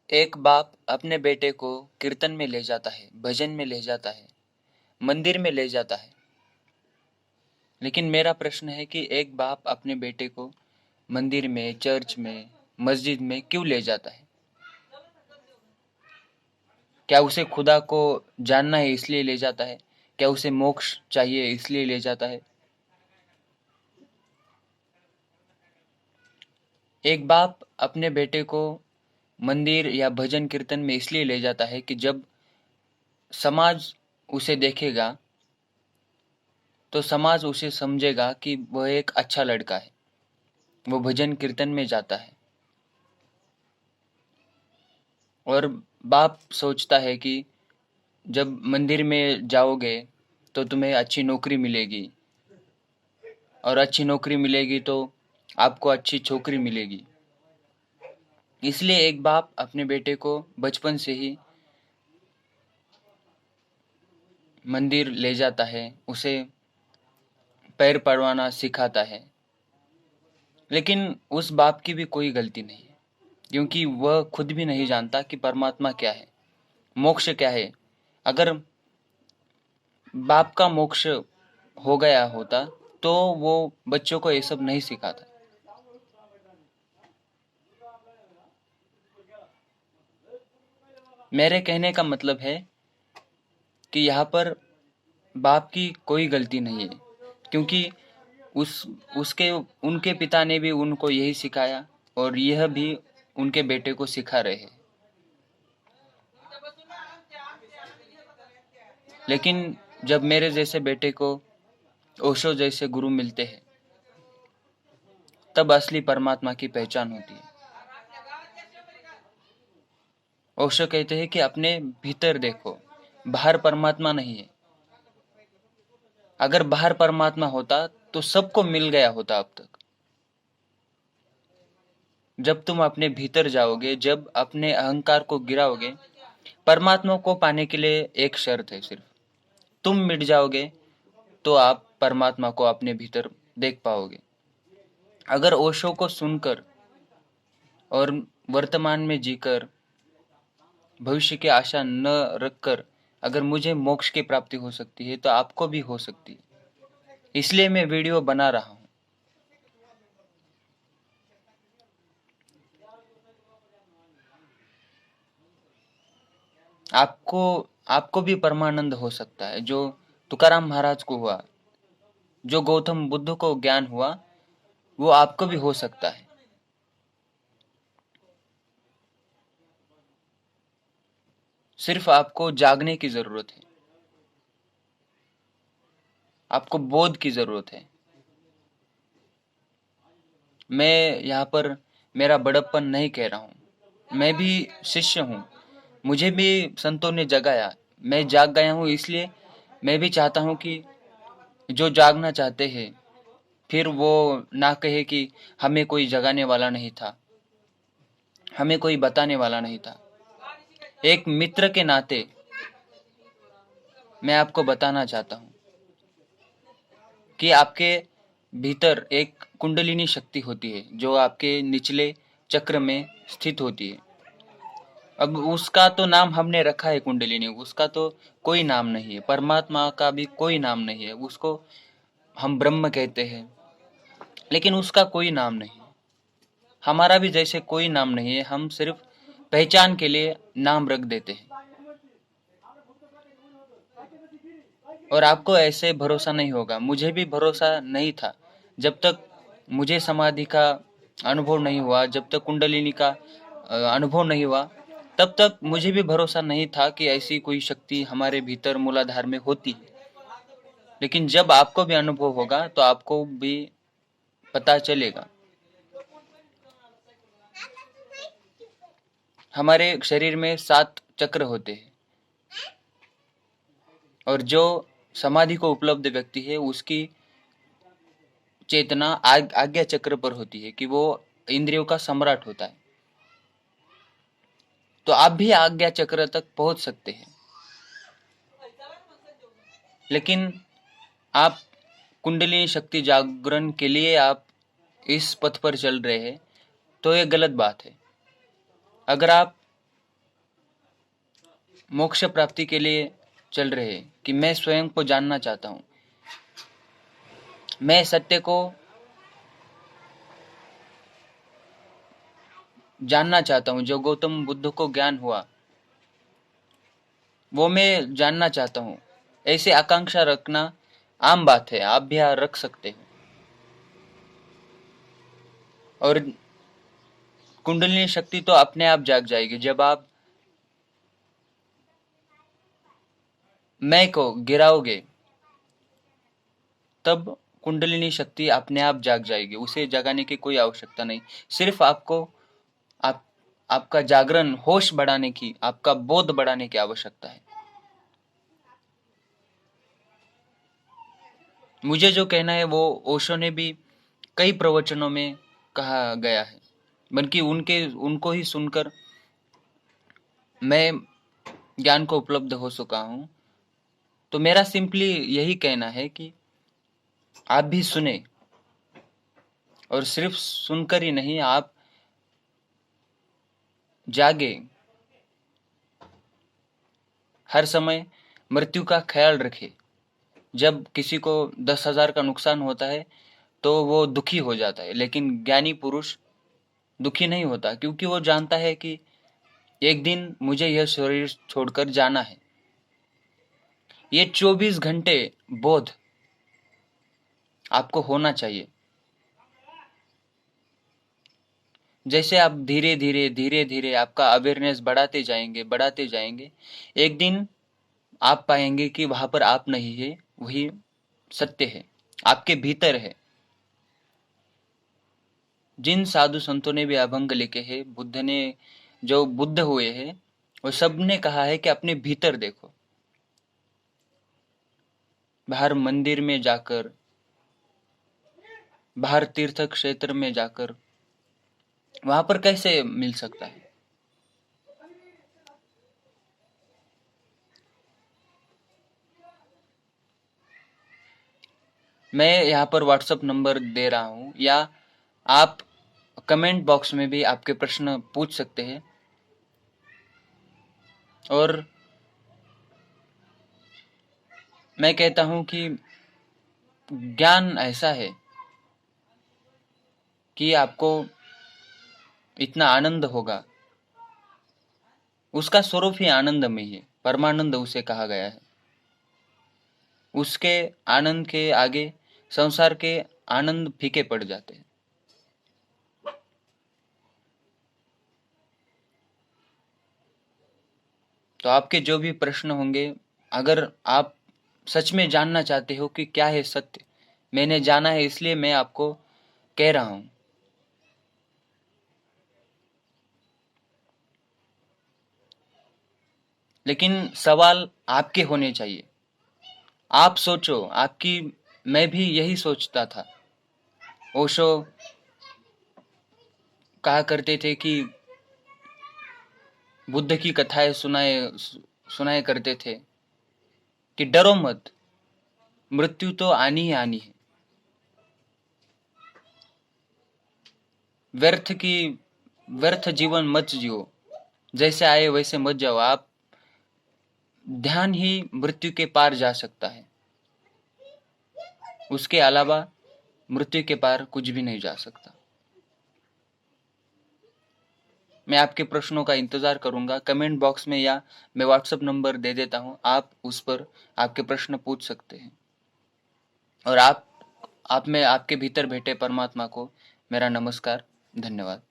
एक बाप अपने बेटे को कीर्तन में ले जाता है, भजन में ले जाता है, मंदिर में ले जाता है। लेकिन मेरा प्रश्न है कि एक बाप अपने बेटे को मंदिर में, चर्च में, मस्जिद में क्यों ले जाता है? क्या उसे खुदा को जानना है इसलिए ले जाता है? क्या उसे मोक्ष चाहिए इसलिए ले जाता है? एक बाप अपने बेटे को मंदिर या भजन कीर्तन में इसलिए ले जाता है कि जब समाज उसे देखेगा तो समाज उसे समझेगा कि वह एक अच्छा लड़का है, वो भजन कीर्तन में जाता है। और बाप सोचता है कि जब मंदिर में जाओगे तो तुम्हें अच्छी नौकरी मिलेगी, और अच्छी नौकरी मिलेगी तो आपको अच्छी छोकरी मिलेगी। इसलिए एक बाप अपने बेटे को बचपन से ही मंदिर ले जाता है, उसे पैर पड़वाना सिखाता है। लेकिन उस बाप की भी कोई गलती नहीं है, क्योंकि वह खुद भी नहीं जानता कि परमात्मा क्या है, मोक्ष क्या है। अगर बाप का मोक्ष हो गया होता तो वो बच्चों को ये सब नहीं सिखाता। मेरे कहने का मतलब है कि यहाँ पर बाप की कोई गलती नहीं है, क्योंकि उस उसके उनके पिता ने भी उनको यही सिखाया और यह भी उनके बेटे को सिखा रहे हैं। लेकिन जब मेरे जैसे बेटे को ओशो जैसे गुरु मिलते हैं, तब असली परमात्मा की पहचान होती है। ओशो कहते हैं कि अपने भीतर देखो, बाहर परमात्मा नहीं है। अगर बाहर परमात्मा होता तो सबको मिल गया होता अब तक। जब तुम अपने भीतर जाओगे, जब अपने अहंकार को गिराओगे, परमात्मा को पाने के लिए एक शर्त है, सिर्फ तुम मिट जाओगे तो आप परमात्मा को अपने भीतर देख पाओगे। अगर ओशो को सुनकर और वर्तमान में जीकर, भविष्य की आशा न रखकर अगर मुझे मोक्ष की प्राप्ति हो सकती है तो आपको भी हो सकती है। इसलिए मैं वीडियो बना रहा हूँ। आपको आपको भी परमानंद हो सकता है, जो तुकाराम महाराज को हुआ, जो गौतम बुद्ध को ज्ञान हुआ, वो आपको भी हो सकता है। सिर्फ आपको जागने की जरूरत है, आपको बोध की जरूरत है। मैं यहाँ पर मेरा बड़प्पन नहीं कह रहा हूँ, मैं भी शिष्य हूँ, मुझे भी संतों ने जगाया, मैं जाग गया हूँ। इसलिए मैं भी चाहता हूँ कि जो जागना चाहते हैं फिर वो ना कहे कि हमें कोई जगाने वाला नहीं था, हमें कोई बताने वाला नहीं था। एक मित्र के नाते मैं आपको बताना चाहता हूँ कि आपके भीतर एक कुंडलिनी शक्ति होती है जो आपके निचले चक्र में स्थित होती है। अब उसका तो नाम हमने रखा है कुंडलिनी, उसका तो कोई नाम नहीं है, परमात्मा का भी कोई नाम नहीं है। उसको हम ब्रह्म कहते हैं, लेकिन उसका कोई नाम नहीं है। हमारा भी जैसे कोई नाम नहीं है, हम सिर्फ पहचान के लिए नाम रख देते हैं। और आपको ऐसे भरोसा नहीं होगा, मुझे भी भरोसा नहीं था। जब तक मुझे समाधि का अनुभव नहीं हुआ, जब तक कुंडलिनी का अनुभव नहीं हुआ, तब तक मुझे भी भरोसा नहीं था कि ऐसी कोई शक्ति हमारे भीतर मूलाधार में होती है। लेकिन जब आपको भी अनुभव होगा तो आपको भी पता चलेगा। हमारे शरीर में 7 चक्र होते हैं, और जो समाधि को उपलब्ध व्यक्ति है उसकी चेतना आज्ञा चक्र पर होती है कि वो इंद्रियों का सम्राट होता है। तो आप भी आज्ञा चक्र तक पहुंच सकते हैं, लेकिन आप कुंडली शक्ति जागरण के लिए आप इस पथ पर चल रहे हैं तो ये गलत बात है। अगर आप मोक्ष प्राप्ति के लिए चल रहे हैं, कि मैं स्वयं को जानना चाहता हूँ, मैं सत्य को जानना चाहता हूँ, जो गौतम बुद्ध को ज्ञान हुआ वो मैं जानना चाहता हूँ, ऐसे आकांक्षा रखना आम बात है, आप भी रख सकते हो। और कुंडलिनी शक्ति तो अपने आप जाग जाएगी। जब आप मैं को गिराओगे तब कुंडलिनी शक्ति अपने आप जाग जाएगी, उसे जगाने की कोई आवश्यकता नहीं। सिर्फ आपको आपका जागरण, होश बढ़ाने की, आपका बोध बढ़ाने की आवश्यकता है। मुझे जो कहना है वो ओशो ने भी कई प्रवचनों में कहा गया है, बल्कि उनको ही सुनकर मैं ज्ञान को उपलब्ध हो चुका हूँ। तो मेरा सिंपली यही कहना है कि आप भी सुने, और सिर्फ सुनकर ही नहीं, आप जागे, हर समय मृत्यु का ख्याल रखें। जब किसी को 10,000 का नुकसान होता है तो वो दुखी हो जाता है, लेकिन ज्ञानी पुरुष दुखी नहीं होता, क्योंकि वो जानता है कि एक दिन मुझे यह शरीर छोड़कर जाना है। ये 24 घंटे बोध आपको होना चाहिए। जैसे आप धीरे धीरे आपका अवेयरनेस बढ़ाते जाएंगे, एक दिन आप पाएंगे कि वहां पर आप नहीं है, वही सत्य है, आपके भीतर है। जिन साधु संतों ने भी अभंग लिखे हैं, बुद्ध ने जो बुद्ध हुए हैं, वो सब ने कहा है कि अपने भीतर देखो। बाहर मंदिर में जाकर, बाहर तीर्थ क्षेत्र में जाकर वहां पर कैसे मिल सकता है? मैं यहाँ पर व्हाट्सएप नंबर दे रहा हूँ, या आप कमेंट बॉक्स में भी आपके प्रश्न पूछ सकते हैं। और मैं कहता हूँ कि ज्ञान ऐसा है कि आपको इतना आनंद होगा, उसका स्वरूप ही आनंदमय है, परमानंद उसे कहा गया है। उसके आनंद के आगे संसार के आनंद फीके पड़ जाते हैं। तो आपके जो भी प्रश्न होंगे, अगर आप सच में जानना चाहते हो कि क्या है सत्य, मैंने जाना है इसलिए मैं आपको कह रहा हूं। लेकिन सवाल आपके होने चाहिए। आप सोचो, आपकी, मैं भी यही सोचता था। ओशो कहा करते थे कि बुद्ध की कथाएं सुनाए करते थे कि डरो मत, मृत्यु तो आनी ही आनी है। व्यर्थ जीवन मत जियो, जैसे आए वैसे मत जाओ। आप ध्यान ही मृत्यु के पार जा सकता है, उसके अलावा मृत्यु के पार कुछ भी नहीं जा सकता। मैं आपके प्रश्नों का इंतजार करूंगा कमेंट बॉक्स में, या मैं व्हाट्सएप नंबर दे देता हूं, आप उस पर आपके प्रश्न पूछ सकते हैं। और आप में आपके भीतर बैठे परमात्मा को मेरा नमस्कार, धन्यवाद।